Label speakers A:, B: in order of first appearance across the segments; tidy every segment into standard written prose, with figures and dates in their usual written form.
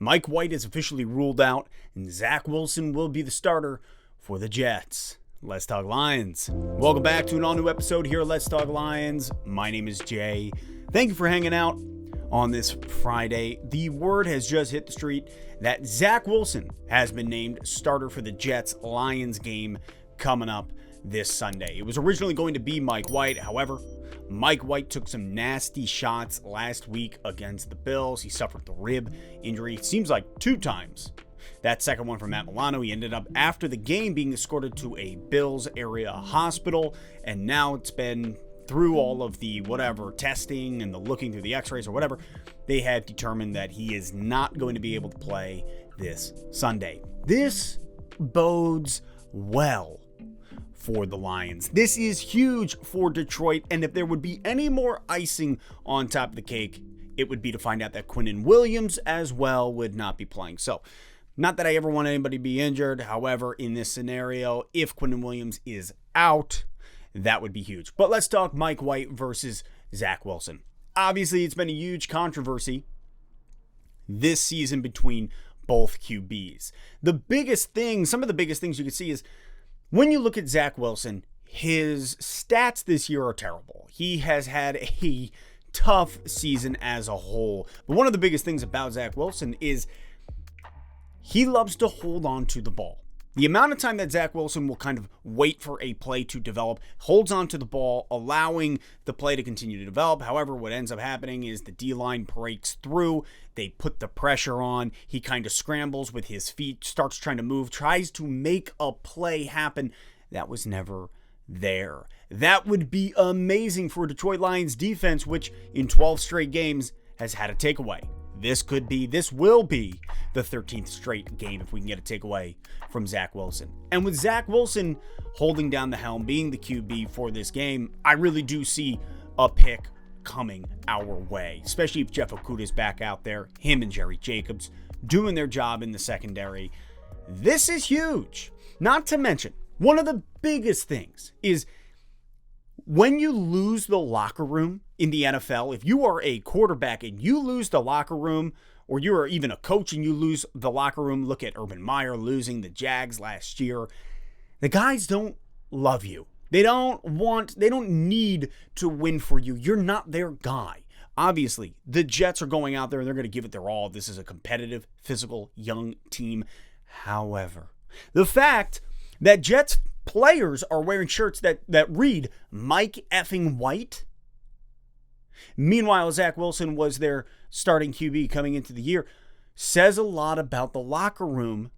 A: Mike White is officially ruled out, and Zach Wilson will be the starter for the Jets. Let's Talk Lions. Welcome back to an all-new episode here at Let's Talk Lions. My name is Jay. Thank you for hanging out on this Friday. The word has just hit the street that Zach Wilson has been named starter for the Jets-Lions game coming up this Sunday. It was originally going to be Mike White. However, Mike White took some nasty shots last week against the Bills. He suffered the rib injury, it seems like 2 times. That second one from Matt Milano, he ended up after the game being escorted to a Bills area hospital, and now it's been through all of the whatever testing and the looking through the x-rays or whatever, they have determined that he is not going to be able to play this Sunday. This bodes well for the Lions. This is huge for Detroit, and if there would be any more icing on top of the cake, it would be to find out that Quinnen Williams as well would not be playing. So, not that I ever want anybody to be injured. However, in this scenario, if Quinnen Williams is out, that would be huge. But let's talk Mike White versus Zach Wilson. Obviously, it's been a huge controversy this season between both QBs. The biggest thing, some of the biggest things you can see is when you look at Zach Wilson, his stats this year are terrible. He has had a tough season as a whole. But one of the biggest things about Zach Wilson is he loves to hold on to the ball. The amount of time that Zach Wilson will kind of wait for a play to develop, holds on to the ball, allowing the play to continue to develop. However, what ends up happening is the D-line breaks through. They put the pressure on. He kind of scrambles with his feet, starts trying to move, tries to make a play happen. That was never there. That would be amazing for Detroit Lions defense, which in 12 straight games has had a takeaway. This will be the 13th straight game if we can get a takeaway from Zach Wilson. And with Zach Wilson holding down the helm, being the QB for this game, I really do see a pick coming our way, especially if Jeff Okudah's back out there, him and Jerry Jacobs doing their job in the secondary. This is huge. Not to mention, one of the biggest things is when you lose the locker room in the NFL, if you are a quarterback and you lose the locker room, or you are even a coach and you lose the locker room, look at Urban Meyer losing the Jags last year. The guys don't love you. They don't need to win for you. You're not their guy. Obviously, the Jets are going out there and they're going to give it their all. This is a competitive, physical, young team. However, the fact that Jets players are wearing shirts that read Mike effing White. Meanwhile, Zach Wilson was their starting QB coming into the year, says a lot about the locker room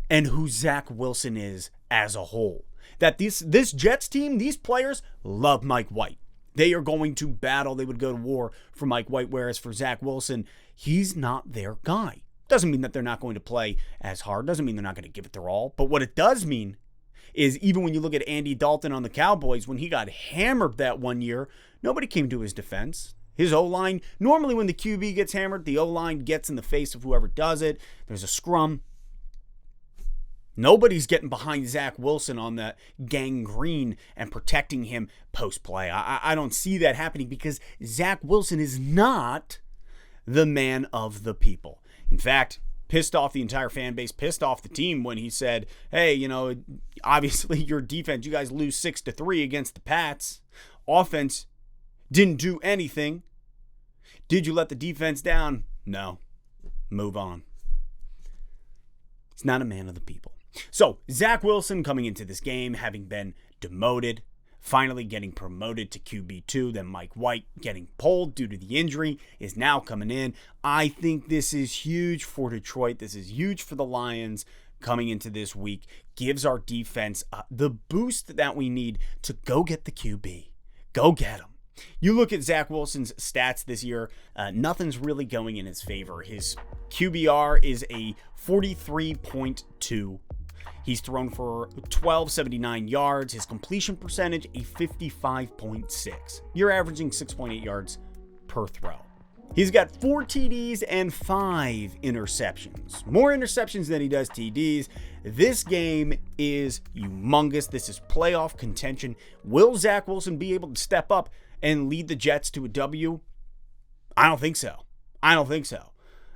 A: and who Zach Wilson is as a whole. That this Jets team, these players love Mike White. They are going to battle. They would go to war for Mike White, whereas for Zach Wilson, he's not their guy. Doesn't mean that they're not going to play as hard. Doesn't mean they're not going to give it their all. But what it does mean is even when you look at Andy Dalton on the Cowboys, when he got hammered that one year, nobody came to his defense. His O-line, normally when the QB gets hammered, the O-line gets in the face of whoever does it. There's a scrum. Nobody's getting behind Zach Wilson on that gangrene and protecting him post-play. I don't see that happening because Zach Wilson is not the man of the people. In fact, pissed off the entire fan base, pissed off the team when he said, hey, obviously your defense, you guys lose 6-3 against the Pats. Offense didn't do anything. Did you let the defense down? No. Move on. It's not a man of the people. So, Zach Wilson coming into this game, having been demoted, finally getting promoted to QB2, then Mike White getting pulled due to the injury, is now coming in. I think this is huge for Detroit. This is huge for the Lions coming into this week. Gives our defense the boost that we need to go get the QB. Go get him. You look at Zach Wilson's stats this year, nothing's really going in his favor. His QBR is a 43.2. He's thrown for 1,279 yards. His completion percentage, a 55.6. You're averaging 6.8 yards per throw. He's got 4 TDs and 5 interceptions. More interceptions than he does TDs. This game is humongous. This is playoff contention. Will Zach Wilson be able to step up and lead the Jets to a W? I don't think so.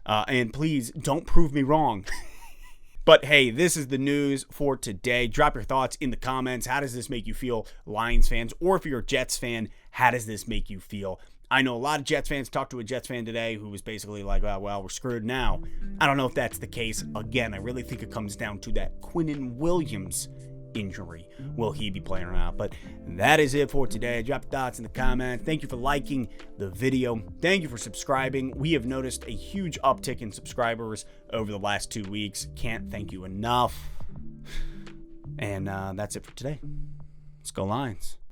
A: And please don't prove me wrong. But hey, this is the news for today. Drop your thoughts in the comments. How does this make you feel, Lions fans? Or if you're a Jets fan, how does this make you feel? I know a lot of Jets fans. Talked to a Jets fan today who was basically like, oh, well, we're screwed now. I don't know if that's the case. Again, I really think it comes down to that Quinnen Williams injury. Will he be playing or not? But that is it for today. Drop your thoughts in the comments. Thank you for liking the video. Thank you for subscribing. We have noticed a huge uptick in subscribers over the last 2 weeks. Can't thank you enough. And that's it for today. Let's go Lions.